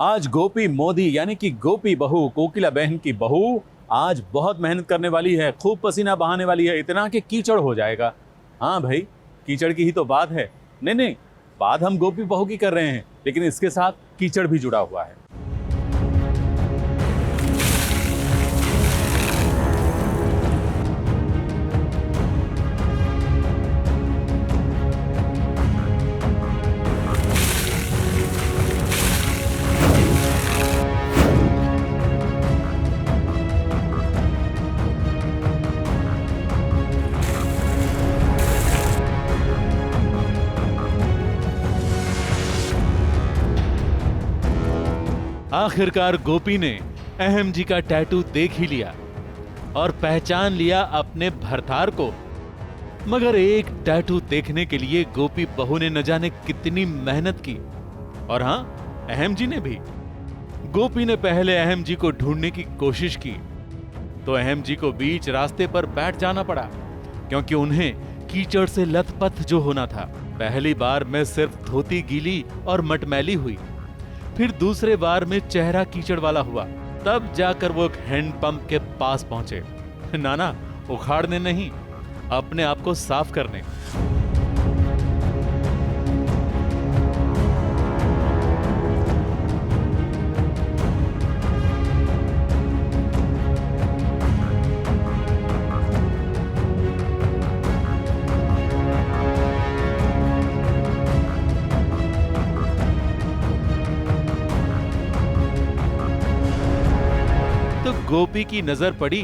आज गोपी मोदी यानी कि गोपी बहू, कोकिला बहन की बहू आज बहुत मेहनत करने वाली है, खूब पसीना बहाने वाली है, इतना कि कीचड़ हो जाएगा। हाँ भाई, कीचड़ की ही तो बात है। नहीं, बात हम गोपी बहू की कर रहे हैं, लेकिन इसके साथ कीचड़ भी जुड़ा हुआ है। आखिरकार गोपी ने अहम जी का टैटू देख ही लिया और पहचान लिया अपने भरतार को। मगर एक टैटू देखने के लिए गोपी बहू ने न जाने कितनी मेहनत की। और हां, अहम जी ने भी। गोपी ने पहले अहम जी को ढूंढने की कोशिश की तो अहम जी को बीच रास्ते पर बैठ जाना पड़ा, क्योंकि उन्हें कीचड़ से लथपथ जो होना था। पहली बार में सिर्फ धोती गीली और मटमैली हुई, फिर दूसरे बार में चेहरा कीचड़ वाला हुआ। तब जाकर वो एक हैंडपंप के पास पहुंचे। नाना, उखाड़ने नहीं, अपने आप को साफ करने। तो गोपी की नजर पड़ी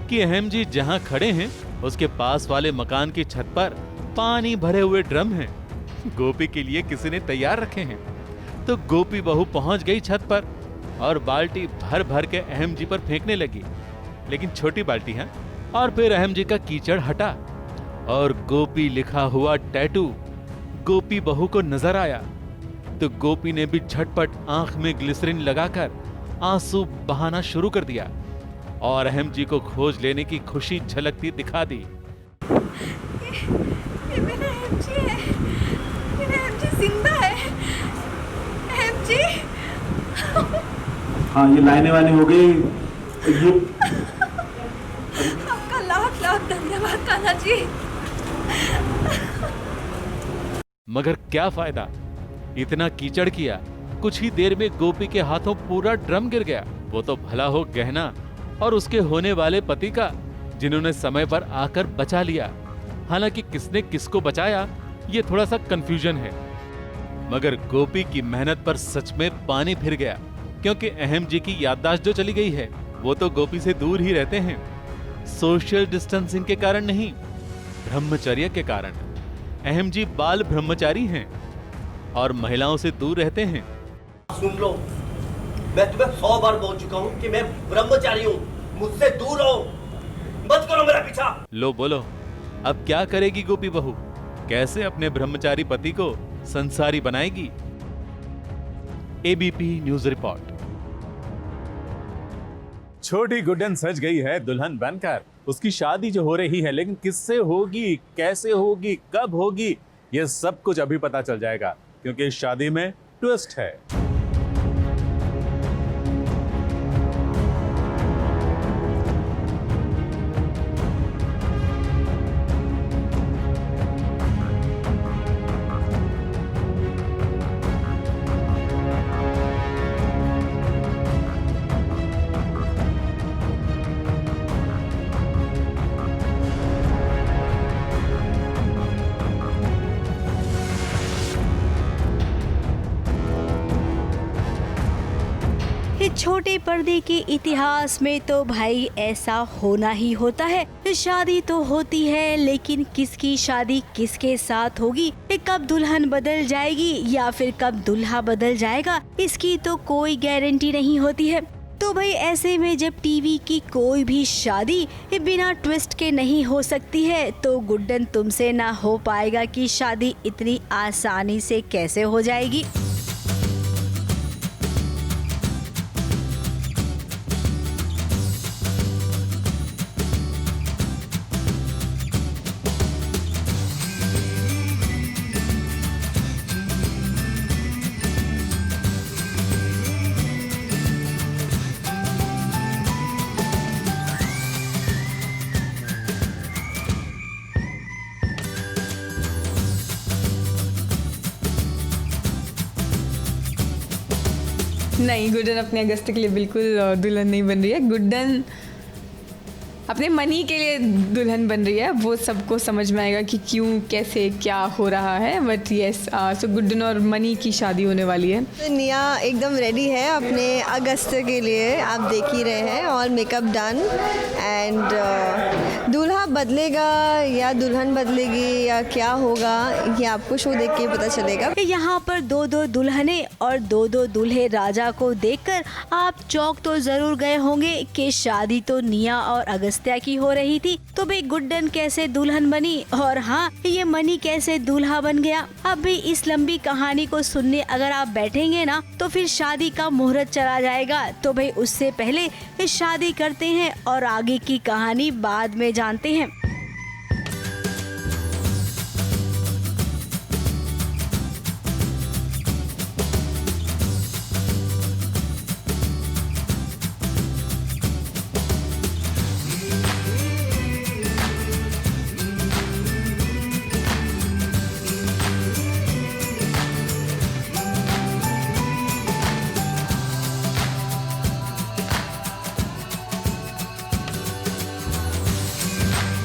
कि अहम जी जहां खड़े हैं उसके पास वाले मकान की छत पर पानी भरे हुए ड्रम हैं। गोपी के लिए किसी ने तैयार रखे हैं। तो गोपी बहू पहुंच गई छत पर और बाल्टी भर भर के अहम जी पर फेंकने लगी, लेकिन छोटी बाल्टी है। और फिर अहम जी का कीचड़ हटा और गोपी लिखा हुआ टैटू गोपी बहू को नजर आया। तो गोपी ने भी झटपट आंख में ग्लिसरीन लगाकर आंसू बहाना शुरू कर दिया और अहम जी को खोज लेने की खुशी झलकती दिखा दी। ये मेरा अहम जी है, मेरा अहम जी जिंदा है। अहम जी। हाँ, ये लाने वाली हो गई। ये आपका लाख लाख धन्यवाद कान्हा जी। मगर क्या फायदा, इतना कीचड़ किया, कुछ ही देर में गोपी के हाथों पूरा ड्रम गिर गया। वो तो भला हो गहना और उसके होने वाले पति का, जिन्होंने समय पर आकर बचा लिया। हालांकि किसने किसको बचाया, ये थोड़ा सा कंफ्यूजन है। मगर गोपी की मेहनत पर सच में पानी फिर गया, क्योंकि अहम जी की याददाश्त जो चली गई है, वो तो गोपी से दूर ही रहते हैं। सोशल डिस्टेंसिंग के कारण नहीं, ब्रह्मचर्य के कारण। अहम जी बाल ब्रह्मचारी हैं और महिलाओं से दूर रहते हैं। सुन लो, मैं तुम्हें 100 बार बोल चुका हूँ कि मैं ब्रह्मचारी हूँ, मुझसे दूर रहो, मत करो मेरा पीछा। लो बोलो, अब क्या करेगी गोपी बहू? कैसे अपने ब्रह्मचारी पति को संसारी बनाएगी? ABP news report. छोटी गुड्डन सज गई है दुल्हन बनकर। उसकी शादी जो हो रही है, लेकिन किससे होगी, कैसे होगी, कब होगी, यह सब कुछ अभी पता चल जाएगा, क्योंकि इस शादी में ट्विस्ट है। छोटे पर्दे के इतिहास में तो भाई ऐसा होना ही होता है। शादी तो होती है, लेकिन किसकी शादी किसके साथ होगी, कब दुल्हन बदल जाएगी या फिर कब दूल्हा बदल जाएगा, इसकी तो कोई गारंटी नहीं होती है। तो भाई ऐसे में जब टीवी की कोई भी शादी बिना ट्विस्ट के नहीं हो सकती है, तो गुड्डन तुमसे ना हो पाएगा कि शादी इतनी आसानी से कैसे हो जाएगी। नहीं, गुड्डन अपने अगस्त के लिए बिल्कुल दुल्हन नहीं बन रही है। गुड्डन अपने मनी के लिए दुल्हन बन रही है। वो सबको समझ में आएगा कि क्यों, कैसे, क्या हो रहा है। बट यस, सो गुड्डन और मनी की शादी होने वाली है। तो निया एकदम रेडी है अपने अगस्त के लिए, आप देख ही रहे हैं, और मेकअप डन। एंड दूल्हा बदलेगा या दुल्हन बदलेगी या क्या होगा, ये आपको शो देख के पता चलेगा। यहाँ पर दो दो दुल्हने और दो दो दूल्हे राजा को देखकर आप चौंक तो जरूर गए होंगे कि शादी तो निया और अगस्त्या की हो रही थी, तो भाई गुड्डन कैसे दुल्हन बनी और हाँ, ये मनी कैसे दूल्हा बन गया। अब भी इस लंबी कहानी को सुनने अगर आप बैठेंगे ना, तो फिर शादी का मुहूर्त चला जाएगा। तो भाई उससे पहले शादी करते हैं और आगे की कहानी बाद में जानते हैं।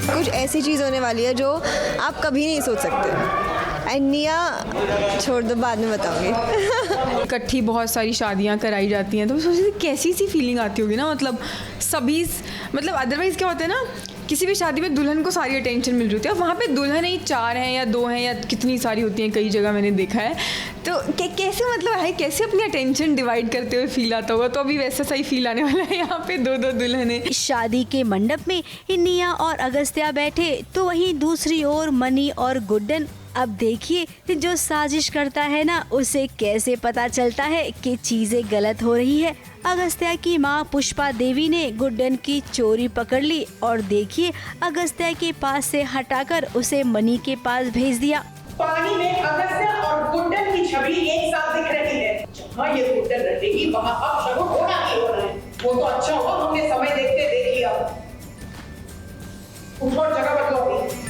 कुछ ऐसी चीज़ होने वाली है जो आप कभी नहीं सोच सकते। एंड निया छोड़ दो, बाद में बताऊंगी। इकट्ठी बहुत सारी शादियां कराई जाती हैं, तो सोच रही थी कैसी सी फीलिंग आती होगी ना। मतलब सभी, मतलब अदरवाइज़ क्या होता है ना, किसी भी शादी में दुल्हन को सारी अटेंशन मिल रही होती है, और वहाँ पे दुल्हन ही 4 हैं या 2 हैं या कितनी सारी होती हैं, कई जगह मैंने देखा है। तो कैसे, मतलब है कैसे अपनी अटेंशन डिवाइड करते हुए फील आता होगा। तो अभी वैसा सही फील आने वाला है। यहाँ पे 2 दुल्हन है। शादी के मंडप में निया और अगस्त्या बैठे, तो वहीं दूसरी ओर मनी और गुड्डन। अब देखिए, जो साजिश करता है ना, उसे कैसे पता चलता है कि चीजें गलत हो रही है। अगस्त्या की माँ पुष्पा देवी ने गुड्डन की चोरी पकड़ ली और देखिए, अगस्त्या के पास से हटाकर उसे मनी के पास भेज दिया। पानी में अगस्त्या और गुड्डन की छवि एक साथ दिख रही है। जहाँ ये गुड्डन रहेगी वहाँ अब शगुन होना ही होना है। वो तो अच्छा हुआ हमने समय देखते देख लिया। उठो और जगह बदलो अपनी।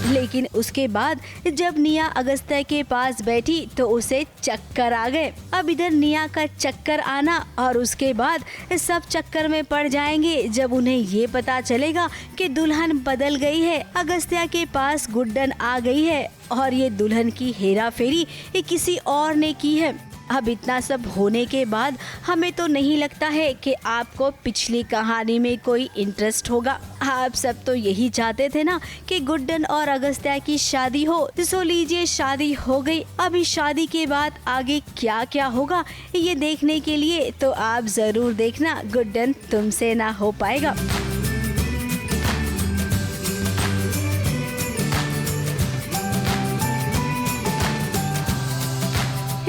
लेकिन उसके बाद जब निया अगस्त्या के पास बैठी तो उसे चक्कर आ गए। अब इधर निया का चक्कर आना और उसके बाद सब चक्कर में पड़ जाएंगे जब उन्हें ये पता चलेगा कि दुल्हन बदल गई है। अगस्त्या के पास गुड्डन आ गई है और ये दुल्हन की हेरा फेरी किसी और ने की है। अब इतना सब होने के बाद हमें तो नहीं लगता है कि आपको पिछली कहानी में कोई इंटरेस्ट होगा। आप सब तो यही चाहते थे ना कि गुड्डन और अगस्त्या की शादी हो। सो लीजिए, शादी हो गई। अभी शादी के बाद आगे क्या क्या होगा ये देखने के लिए तो आप जरूर देखना गुड्डन तुमसे ना हो पाएगा।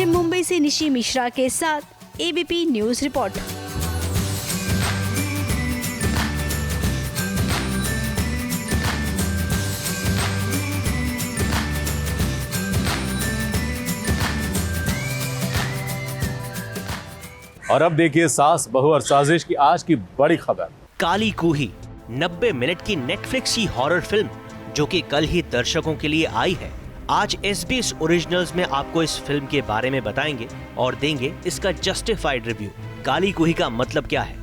मुंबई से निशी मिश्रा के साथ एबीपी न्यूज रिपोर्ट। और अब देखिए सास, बहू और साजिश की आज की बड़ी खबर। काली कूही 90 मिनट की नेटफ्लिक्स की हॉरर फिल्म जो कि कल ही दर्शकों के लिए आई है। आज SBS ओरिजिनल्स में आपको इस फिल्म के बारे में बताएंगे और देंगे इसका जस्टिफाइड रिव्यू। काली कूही का मतलब क्या है,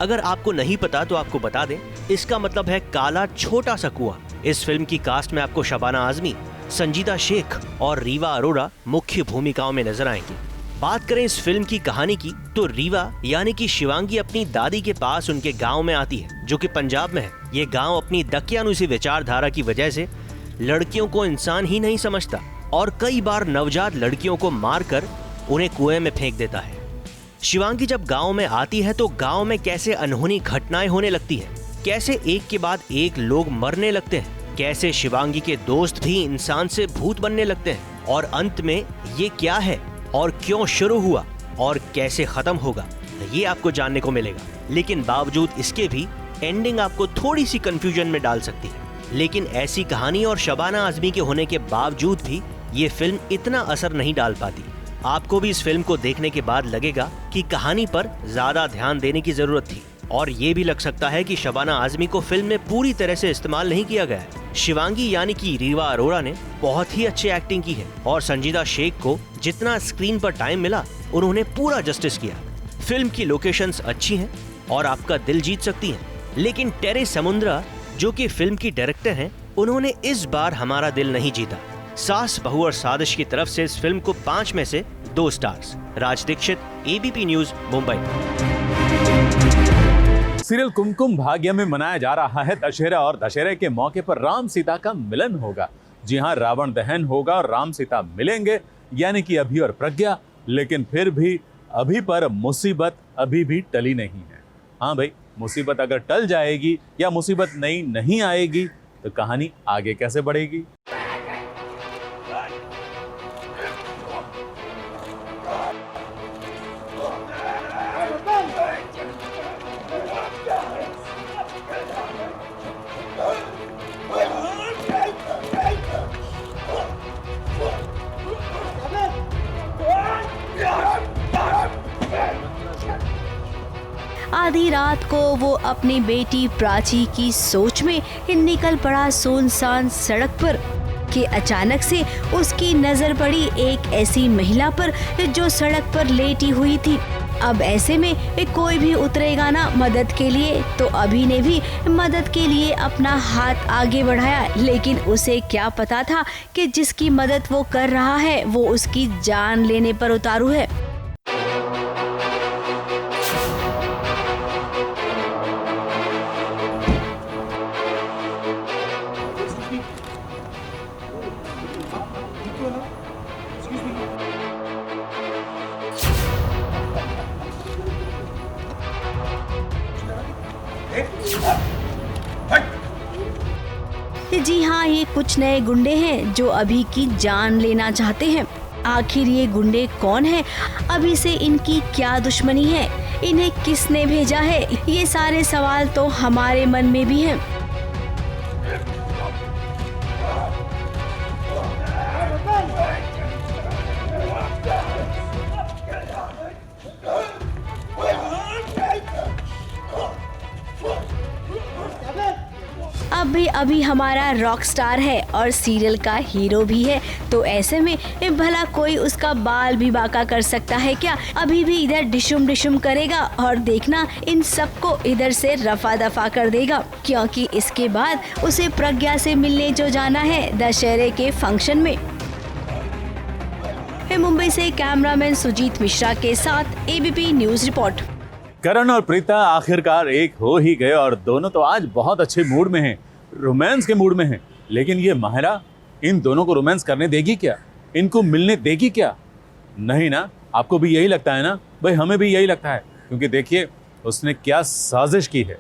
अगर आपको नहीं पता तो आपको बता दें। इसका मतलब है काला छोटा सा कुआं। इस फिल्म की कास्ट में आपको शबाना आजमी, संजीदा शेख और रीवा अरोड़ा मुख्य भूमिकाओं में नजर आएंगे। बात करें इस फिल्म की कहानी की तो रीवा यानी कि शिवांगी अपनी दादी के पास उनके गांव में आती है जो कि पंजाब में है। ये गांव अपनी दकियानुसी विचारधारा की वजह से लड़कियों को इंसान ही नहीं समझता और कई बार नवजात लड़कियों को मारकर उन्हें कुएं में फेंक देता है। शिवांगी जब गांव में आती है तो गांव में कैसे अनहोनी घटनाएं होने लगती है, कैसे एक के बाद एक लोग मरने लगते हैं, कैसे शिवांगी के दोस्त भी इंसान से भूत बनने लगते हैं और अंत में ये क्या है और क्यों शुरू हुआ और कैसे खत्म होगा, ये आपको जानने को मिलेगा। लेकिन बावजूद इसके भी एंडिंग आपको थोड़ी सी कंफ्यूजन में डाल सकती है। लेकिन ऐसी कहानी और शबाना आजमी के होने के बावजूद भी ये फिल्म इतना असर नहीं डाल पाती। आपको भी इस फिल्म को देखने के बाद लगेगा कि कहानी पर ज्यादा ध्यान देने की जरूरत थी। और ये भी लग सकता है कि शबाना आजमी को फिल्म में पूरी तरह से इस्तेमाल नहीं किया गया है। शिवांगी यानी कि रीवा अरोड़ा ने बहुत ही अच्छी एक्टिंग की है और संजीदा शेख को जितना स्क्रीन पर टाइम मिला उन्होंने पूरा जस्टिस किया। फिल्म की लोकेशंस अच्छी हैं और आपका दिल जीत सकती हैं, लेकिन टेरे समुद्रा जो कि फिल्म की डायरेक्टर हैं, उन्होंने इस बार हमारा दिल नहीं जीता। सास बहू और साजिश की तरफ से इस फिल्म को 5 में से 2 stars. Raj Dixit, ABP news, Mumbai. Serial Kumkum Bhagya में मनाया जा रहा है दशहरा और दशहरे के मौके पर राम सीता का मिलन होगा। जी हाँ, रावण दहन होगा और राम सीता मिलेंगे, यानी कि अभी और प्रज्ञा। लेकिन फिर भी अभी पर मुसीबत अभी भी टली नहीं है। हाँ भाई, मुसीबत अगर टल जाएगी या मुसीबत नई नहीं आएगी तो कहानी आगे कैसे बढ़ेगी। आधी रात को वो अपनी बेटी प्राची की सोच में निकल पड़ा सुनसान सड़क पर कि अचानक से उसकी नजर पड़ी एक ऐसी महिला पर जो सड़क पर लेटी हुई थी। अब ऐसे में कोई भी उतरेगा ना मदद के लिए, तो अभी ने भी मदद के लिए अपना हाथ आगे बढ़ाया, लेकिन उसे क्या पता था कि जिसकी मदद वो कर रहा है वो उसकी जान लेने पर उतारू है। जी हाँ, ये कुछ नए गुंडे हैं जो अभी की जान लेना चाहते हैं। आखिर ये गुंडे कौन हैं? अभी से इनकी क्या दुश्मनी है? इन्हें किसने भेजा है? ये सारे सवाल तो हमारे मन में भी हैं। अभी हमारा रॉक स्टार है और सीरियल का हीरो भी है, तो ऐसे में भला कोई उसका बाल भी बांका कर सकता है क्या? अभी भी इधर डिशुम डिशुम करेगा और देखना इन सबको इधर से रफा दफा कर देगा, क्योंकि इसके बाद उसे प्रज्ञा से मिलने जो जाना है दशहरे के फंक्शन में। मुंबई से कैमरामैन सुजीत मिश्रा के साथ एबीपी न्यूज रिपोर्ट। करण और प्रीता आखिरकार एक हो ही गए और दोनों तो आज बहुत अच्छे मूड में हैं, रोमांस के मूड में हैं। लेकिन ये माहिरा इन दोनों को रोमांस करने देगी क्या? इनको मिलने देगी क्या? नहीं ना। आपको भी यही लगता है ना? भाई हमें भी यही लगता है, क्योंकि देखिए उसने क्या साजिश की है।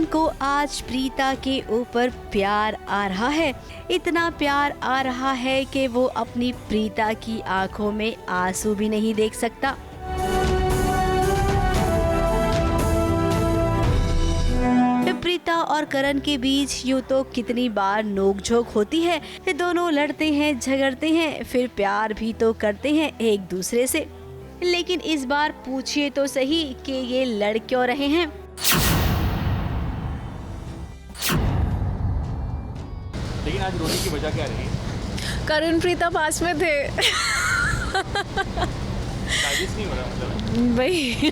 को आज प्रीता के ऊपर प्यार आ रहा है। इतना प्यार आ रहा है कि वो अपनी प्रीता की आंखों में आंसू भी नहीं देख सकता। प्रीता और करण के बीच यूं तो कितनी बार नोकझोंक होती है, दोनों लड़ते हैं, झगड़ते हैं, फिर प्यार भी तो करते हैं एक दूसरे से। लेकिन इस बार पूछिए तो सही कि ये लड़ क्यों रहे हैं। लेकिन आज रोने की वजह क्या रही? करण प्रीता पास में थे। नहीं हो रहा मतलब भाई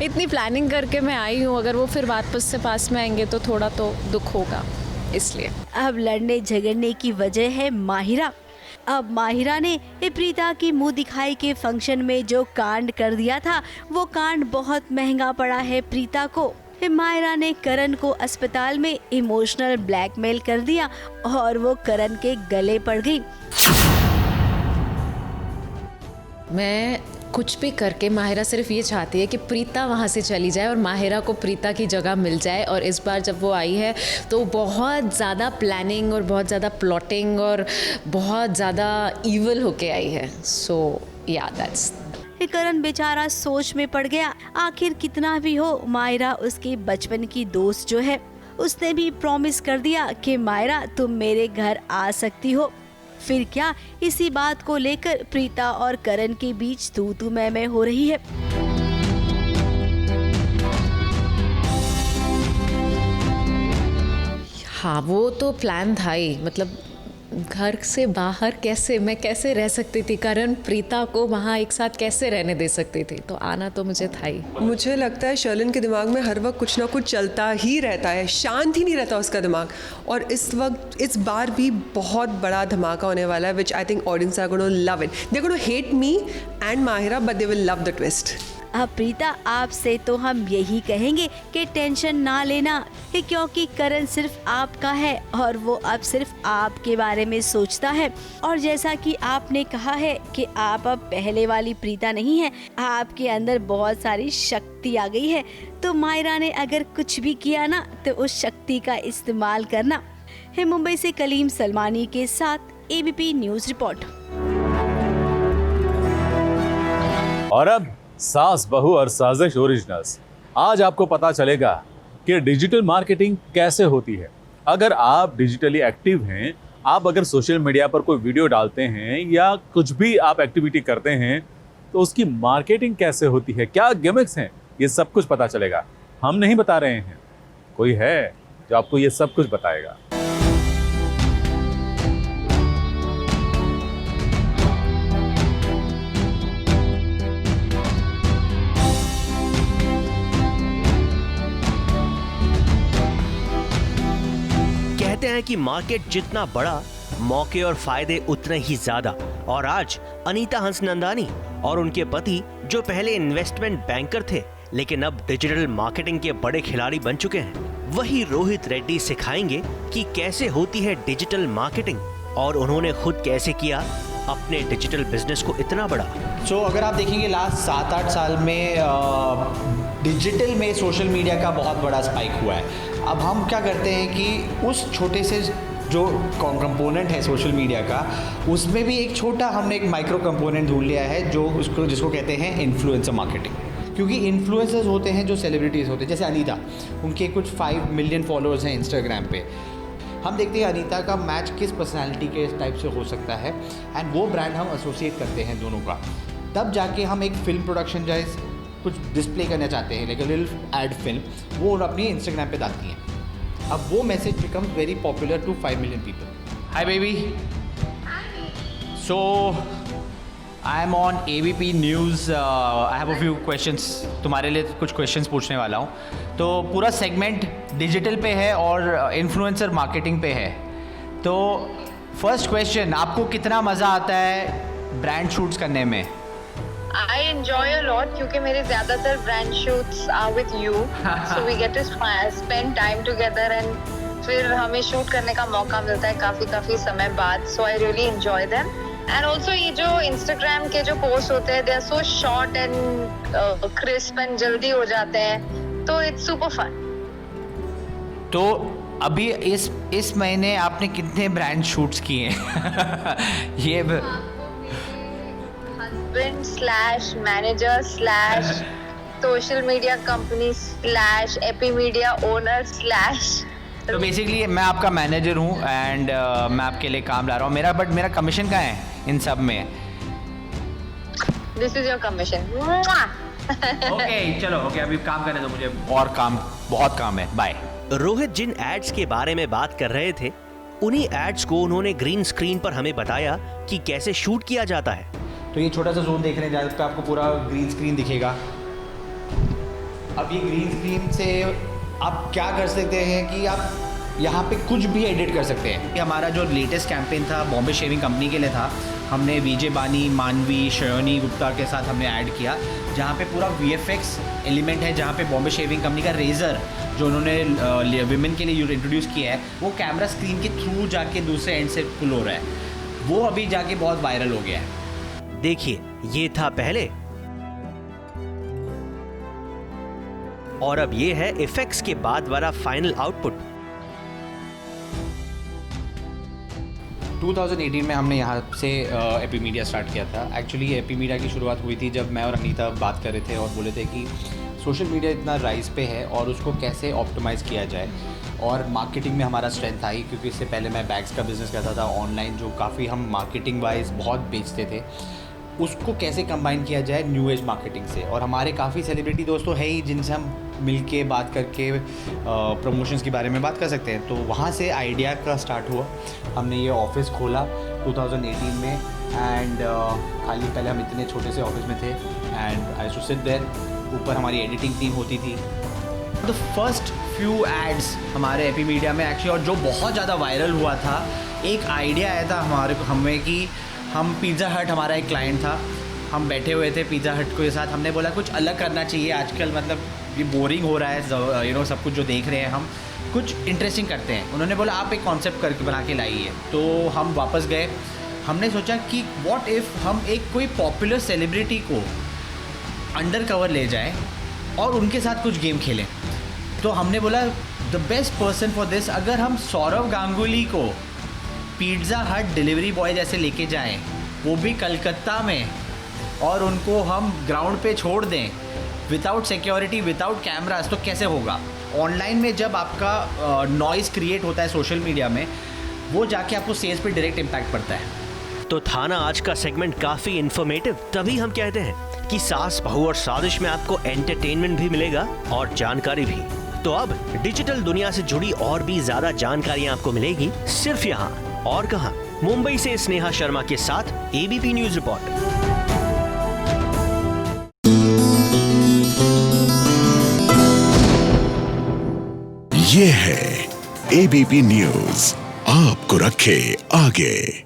इतनी प्लानिंग करके मैं आई हूँ, अगर वो फिर वापस से पास में आएंगे तो थोड़ा तो दुख होगा, इसलिए। अब लड़ने झगड़ने की वजह है माहिरा। अब माहिरा ने प्रीता की मुंह दिखाई के फंक्शन में जो कांड कर दिया था वो कांड बहुत महंगा पड़ा है प्रीता को। माहिरा ने करण को अस्पताल में इमोशनल ब्लैकमेल कर दिया और वो करण के गले पड़ गई। मैं कुछ भी करके माहिरा सिर्फ ये चाहती है कि प्रीता वहाँ से चली जाए और माहिरा को प्रीता की जगह मिल जाए। और इस बार जब वो आई है तो बहुत ज़्यादा प्लानिंग और बहुत ज़्यादा प्लॉटिंग और बहुत ज़्यादा ईविल होके आई है। सो या दैट्स। करण बेचारा सोच में पड़ गया। आखिर कितना भी हो माहिरा उसकी बचपन की दोस्त जो है, उसने भी प्रॉमिस कर दिया कि माहिरा तुम मेरे घर आ सकती हो। फिर क्या, इसी बात को लेकर प्रीता और करण के बीच तू मैं हो रही है। हाँ, वो तो प्लान था ही। मतलब घर से बाहर मैं कैसे रह सकती थी, करण प्रीता को वहाँ एक साथ कैसे रहने दे सकती थी, तो आना तो मुझे था ही। मुझे लगता है शर्लिन के दिमाग में हर वक्त कुछ ना कुछ चलता ही रहता है, शांत ही नहीं रहता उसका दिमाग। और इस बार भी बहुत बड़ा धमाका होने वाला है, which I think audience are gonna love it. They gonna hate me and Mahira but they will love the twist. अब प्रीता, आपसे तो हम यही कहेंगे कि टेंशन ना लेना, क्योंकि करण सिर्फ आपका है और वो अब सिर्फ आपके बारे में सोचता है। और जैसा कि आपने कहा है कि आप अब पहले वाली प्रीता नहीं है, आपके अंदर बहुत सारी शक्ति आ गई है। तो माहिरा ने अगर कुछ भी किया ना तो उस शक्ति का इस्तेमाल करना है। मुंबई से कलीम सलमानी के साथ एबीपी न्यूज रिपोर्ट। और अब सास बहू और साजिश ओरिजिनल्स। आज आपको पता चलेगा कि डिजिटल मार्केटिंग कैसे होती है। अगर आप डिजिटली एक्टिव हैं, आप अगर सोशल मीडिया पर कोई वीडियो डालते हैं या कुछ भी आप एक्टिविटी करते हैं, तो उसकी मार्केटिंग कैसे होती है, क्या गिमिक्स हैं, ये सब कुछ पता चलेगा। हम नहीं बता रहे हैं, कोई है जो आपको ये सब कुछ बताएगा। कहते हैं कि मार्केट जितना बड़ा, मौके और फायदे उतने ही ज्यादा। और आज अनीता हंसनंदानी और उनके पति, जो पहले इन्वेस्टमेंट बैंकर थे लेकिन अब डिजिटल मार्केटिंग के बड़े खिलाड़ी बन चुके हैं, वही रोहित रेड्डी सिखाएंगे कि कैसे होती है डिजिटल मार्केटिंग और उन्होंने खुद कैसे किया अपने डिजिटल बिजनेस को इतना बड़ा। अगर आप देखेंगे लास्ट 7-8 साल में डिजिटल में सोशल मीडिया का बहुत बड़ा स्पाइक हुआ है। अब हम क्या करते हैं कि उस छोटे से जो कंपोनेंट है सोशल मीडिया का, उसमें भी एक छोटा हमने एक माइक्रो कंपोनेंट ढूंढ लिया है जिसको कहते हैं इन्फ्लुएंसर मार्केटिंग। क्योंकि इन्फ्लुएंसर्स होते हैं जो सेलिब्रिटीज़ होते हैं, जैसे अनीता, उनके कुछ 5 मिलियन फॉलोअर्स हैं इंस्टाग्राम पे। हम देखते हैं अनीता का मैच किस पर्सनैलिटी के टाइप से हो सकता है, एंड वो ब्रांड हम एसोसिएट करते हैं दोनों का। तब जाके हम एक फिल्म प्रोडक्शन जैसे कुछ डिस्प्ले करना चाहते हैं, like a little ad film, वो अपनी इंस्टाग्राम पे डालती हैं। अब वो message becomes very popular to 5 million people. Hi baby, so I am on ABP news. I have a few questions, तुम्हारे लिए कुछ क्वेश्चंस पूछने वाला हूँ। तो पूरा सेगमेंट डिजिटल पे है और इन्फ्लुएंसर मार्केटिंग पे है। तो फर्स्ट क्वेश्चन, आपको कितना मज़ा आता है ब्रांड शूट्स करने में? I enjoy a lot क्योंकि मेरे ज़्यादातर brand shoots are with you, so we get to spend time together and फिर हमें शूट करने का मौका मिलता है काफ़ी समय बाद, so I really enjoy them. And also ये जो Instagram के जो पोस्ट होते हैं, they are so short and crisp and जल्दी हो जाते हैं, तो it's super fun. तो अभी इस महीने आपने कितने ब्रांड शूट्स किए हैं? ये /manager/ social media company / AP media owner / तो बेसिकली मैं आपका मैनेजर हूँ एंड मैं आपके लिए काम ला रहा हूँ। मेरा कमीशन कहाँ है इन सब में? This is your commission. Okay चलो, ओके अभी काम करने दो मुझे, और काम बहुत काम है। बाय। रोहित जिन एड्स के बारे में बात कर रहे थे, उन्हीं एड्स को उन्होंने ग्रीन स्क्रीन पर हमें बताया कि कैसे शूट किया जाता है। तो ये छोटा सा जोन देख रहे हैं जहाँ पे आपको पूरा ग्रीन स्क्रीन दिखेगा। अब ये ग्रीन स्क्रीन से आप क्या कर सकते हैं कि आप यहाँ पे कुछ भी एडिट कर सकते हैं। ये हमारा जो लेटेस्ट कैंपेन था बॉम्बे शेविंग कंपनी के लिए था, हमने विजय बानी, मानवी, शयोनी गुप्ता के साथ हमने ऐड किया, जहाँ पे पूरा VFX एलिमेंट है, जहाँ पे बॉम्बे शेविंग कंपनी का रेज़र जो उन्होंने विमेन के लिए इंट्रोड्यूस किया है, वो कैमरा स्क्रीन के थ्रू जाके दूसरे एंड से पुल हो रहा है, वो अभी जाके बहुत वायरल हो गया है। देखिए, ये था पहले और अब ये है इफेक्ट्स के बाद वाला फाइनल आउटपुट। 2018 में हमने यहाँ से एपी मीडिया स्टार्ट किया था। एक्चुअली एपी मीडिया की शुरुआत हुई थी जब मैं और अनीता बात कर रहे थे और बोले थे कि सोशल मीडिया इतना राइज पे है और उसको कैसे ऑप्टिमाइज़ किया जाए, और मार्केटिंग में हमारा स्ट्रेंथ आई, क्योंकि इससे पहले मैं बैग्स का बिज़नेस करता था ऑनलाइन, जो काफ़ी हम मार्केटिंग वाइज बहुत बेचते थे। उसको कैसे कंबाइन किया जाए न्यू एज मार्केटिंग से, और हमारे काफ़ी सेलिब्रिटी दोस्तों है ही जिनसे हम मिल के बात करके प्रमोशंस के बारे में बात कर सकते हैं। तो वहाँ से आइडिया का स्टार्ट हुआ। हमने ये ऑफिस खोला 2018 में, एंड खाली पहले हम इतने छोटे से ऑफिस में थे, and I to sit there, ऊपर हमारी एडिटिंग टीम होती थी। द फर्स्ट फ्यू एड्स हमारे एपी मीडिया में एक्चुअली, और जो बहुत ज़्यादा वायरल हुआ था, एक आइडिया आया था हमें कि हम पिज़्ज़ा हट, हमारा एक क्लाइंट था, हम बैठे हुए थे पिज़्ज़ा हट के साथ, हमने बोला कुछ अलग करना चाहिए, आजकल मतलब ये बोरिंग हो रहा है, सब कुछ जो देख रहे हैं, हम कुछ इंटरेस्टिंग करते हैं। उन्होंने बोला आप एक कॉन्सेप्ट करके बना के लाइए। तो हम वापस गए, हमने सोचा कि व्हाट इफ़ हम एक कोई पॉपुलर सेलिब्रिटी को अंडर कवर ले जाए और उनके साथ कुछ गेम खेलें। तो हमने बोला the best person for this, अगर हम सौरव गांगुली को पिज़्ज़ा हट डिलीवरी बॉय जैसे लेके जाएं, वो भी कलकत्ता में, और उनको हम ग्राउंड पे छोड़ दें विदाउट सिक्योरिटी, विदाउट कैमरास, तो कैसे होगा? ऑनलाइन में जब आपका नॉइज़ क्रिएट होता है सोशल मीडिया में, वो जाके आपको सेल्स पे डायरेक्ट इम्पैक्ट पड़ता है। तो था ना आज का सेगमेंट काफी इंफॉर्मेटिव, तभी हम कहते हैं कि सास बहू और साजिश में आपको एंटरटेनमेंट भी मिलेगा और जानकारी भी। तो अब डिजिटल दुनिया से जुड़ी और भी ज्यादा जानकारियां आपको मिलेगी सिर्फ यहाँ, और कहां? मुंबई से स्नेहा शर्मा के साथ ABP न्यूज रिपोर्ट। ये है ABP न्यूज, आपको रखे आगे।